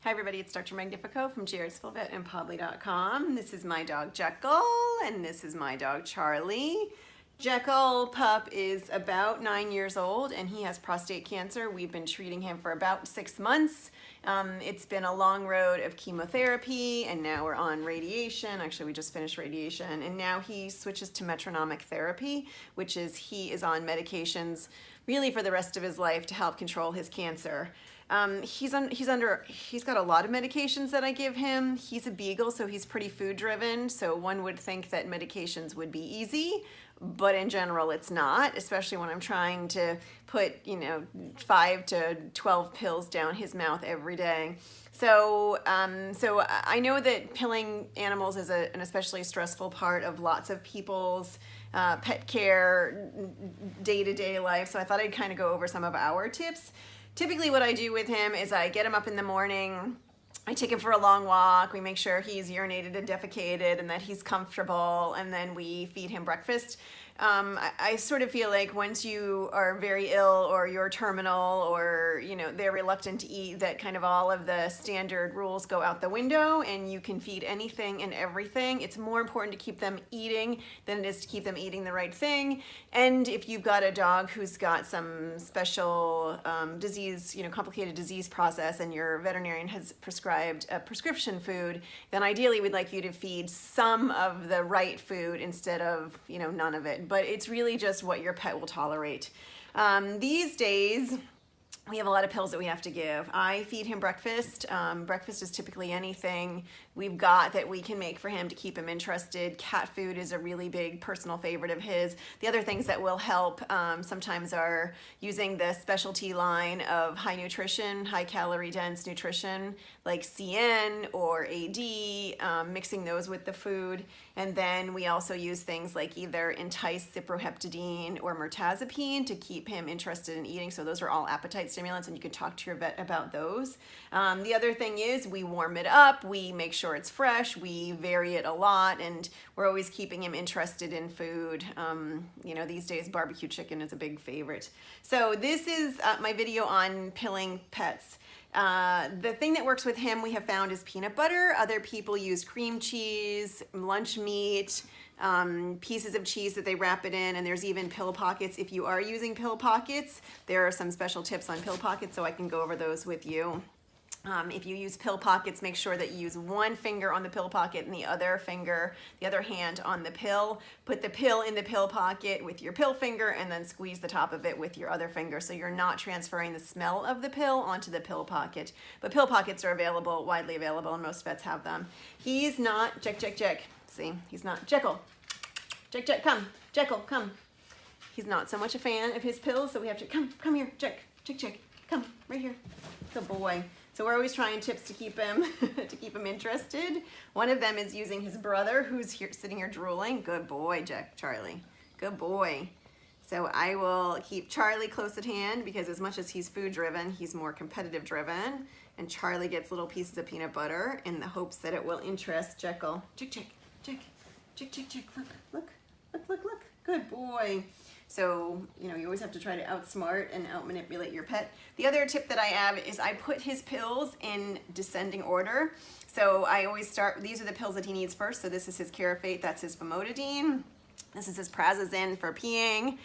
Hi everybody, it's Dr. Magnifico from JRSvilleVetandPodly.com. This is my dog Jekyll, and this is my dog Charlie. Jekyll pup is about 9 years old and he has prostate cancer. We've been treating him for about 6 months. It's been a long road of chemotherapy and now we're on radiation. Actually, we just finished radiation and now he switches to metronomic therapy, which is he is on medications really for the rest of his life to help control his cancer. He's got a lot of medications that I give him. He's a beagle, so he's pretty food driven. So one would think that medications would be easy, but in general it's not, especially when I'm trying to put, 5 to 12 pills down his mouth every day. So I know that pilling animals is an especially stressful part of lots of people's pet care day-to-day life. So I thought I'd kind of go over some of our tips. Typically what I do with him is I get him up in the morning, I take him for a long walk, we make sure he's urinated and defecated and that he's comfortable, and then we feed him breakfast. I sort of feel like once you are very ill or you're terminal or they're reluctant to eat, that kind of all of the standard rules go out the window and you can feed anything and everything. It's more important to keep them eating than it is to keep them eating the right thing. And if you've got a dog who's got some special disease, complicated disease process, and your veterinarian has prescribed a prescription food, then ideally we'd like you to feed some of the right food instead of none of it. But it's really just what your pet will tolerate. These days, we have a lot of pills that we have to give. I feed him breakfast. Breakfast is typically anything we've got that we can make for him to keep him interested. Cat food is a really big personal favorite of his. The other things that will help sometimes are using the specialty line of high nutrition, high calorie dense nutrition, like CN or AD, mixing those with the food. And then we also use things like either Entice cyproheptadine or mirtazapine to keep him interested in eating. So those are all appetite stimulants and you can talk to your vet about those. The other thing is we warm it up, we make sure it's fresh, we vary it a lot, and we're always keeping him interested in food. These days barbecue chicken is a big favorite. So this is my video on pilling pets. The thing that works with him we have found is peanut butter. Other people use cream cheese, lunch meat, pieces of cheese that they wrap it in, and there's even pill pockets. If you are using pill pockets, there are some special tips on pill pockets, so I can go over those with you. If you use pill pockets, make sure that you use one finger on the pill pocket and the other hand on the pill. Put the pill in the pill pocket with your pill finger and then squeeze the top of it with your other finger, so you're not transferring the smell of the pill onto the pill pocket. But pill pockets are widely available, and most vets have them. He's not, Jack. See, he's not, Jekyll. Jack, come. Jekyll, come. He's not so much a fan of his pills, so we have to, come here, Jack, come, right here. Good boy. So we're always trying tips to keep him interested. One of them is using his brother, who's here sitting here drooling. Good boy, Charlie. Good boy. So I will keep Charlie close at hand because as much as he's food driven, he's more competitive driven. And Charlie gets little pieces of peanut butter in the hopes that it will interest Jekyll. Jack. Look. Good boy. So, you always have to try to outsmart and outmanipulate your pet. The other tip that I have is I put his pills in descending order. So I always start, these are the pills that he needs first. So this is his Carafate, that's his famotidine. This is his prazosin for peeing.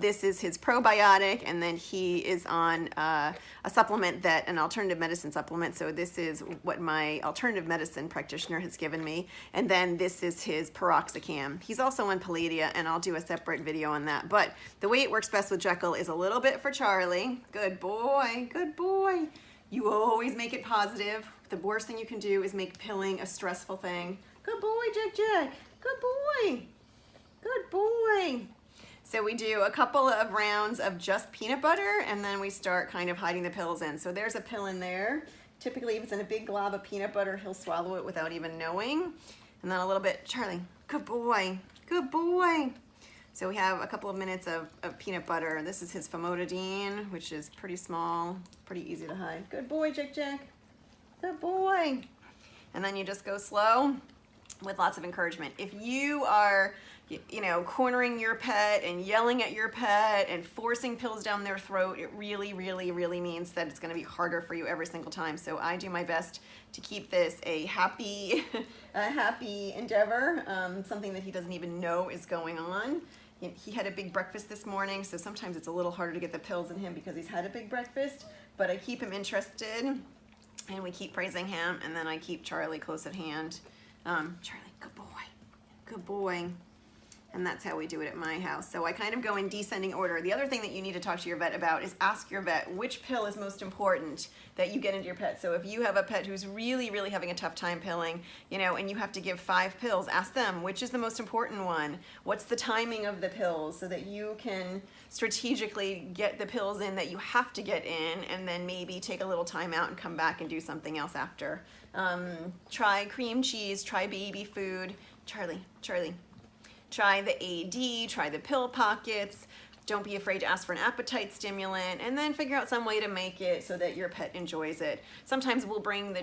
This is his probiotic, and then he is on a supplement an alternative medicine supplement. So this is what my alternative medicine practitioner has given me. And then this is his piroxicam. He's also on Palladia, and I'll do a separate video on that. But the way it works best with Jekyll is a little bit for Charlie. Good boy. You always make it positive. The worst thing you can do is make pilling a stressful thing. Good boy, Jack. Good boy. So we do a couple of rounds of just peanut butter, and then we start kind of hiding the pills in. So there's a pill in there. Typically, if it's in a big glob of peanut butter, he'll swallow it without even knowing. And then a little bit, Charlie, good boy. So we have a couple of minutes of peanut butter. This is his famotidine, which is pretty small, pretty easy to hide. Good boy, Jack. Good boy. And then you just go slow with lots of encouragement. If you are you know, cornering your pet and yelling at your pet and forcing pills down their throat, it really, really, really means that it's going to be harder for you every single time. So I do my best to keep this a happy, a happy endeavor, something that he doesn't even know is going on. He had a big breakfast this morning, so sometimes it's a little harder to get the pills in him because he's had a big breakfast, but I keep him interested, and we keep praising him, and then I keep Charlie close at hand. Charlie, good boy, good boy. And that's how we do it at my house. So I kind of go in descending order. The other thing that you need to talk to your vet about is ask your vet which pill is most important that you get into your pet. So if you have a pet who's really, really having a tough time pilling, you know, and you have to give 5 pills, ask them which is the most important one. What's the timing of the pills so that you can strategically get the pills in that you have to get in, and then maybe take a little time out and come back and do something else after. Try cream cheese, try baby food. Charlie. Try the AD, try the pill pockets. Don't be afraid to ask for an appetite stimulant, and then figure out some way to make it so that your pet enjoys it. Sometimes we'll bring the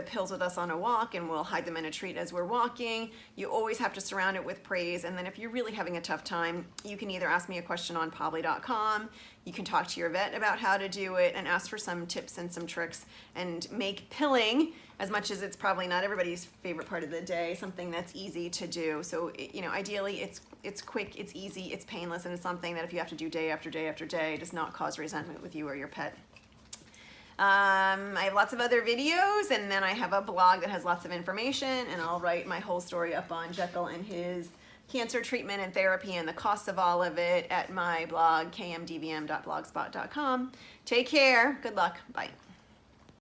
pills with us on a walk, and we'll hide them in a treat as we're walking. You always have to surround it with praise, and then if you're really having a tough time, you can either ask me a question on Pobly.com, you can talk to your vet about how to do it, and ask for some tips and some tricks, and make pilling, as much as it's probably not everybody's favorite part of the day, something that's easy to do. So, you know, ideally it's quick, it's easy, it's painless, and it's something that if you have to do day after day after day, does not cause resentment with you or your pet. I have lots of other videos, and then I have a blog that has lots of information, and I'll write my whole story up on Jekyll and his cancer treatment and therapy and the costs of all of it at my blog, kmdvm.blogspot.com. Take care. Good luck. Bye.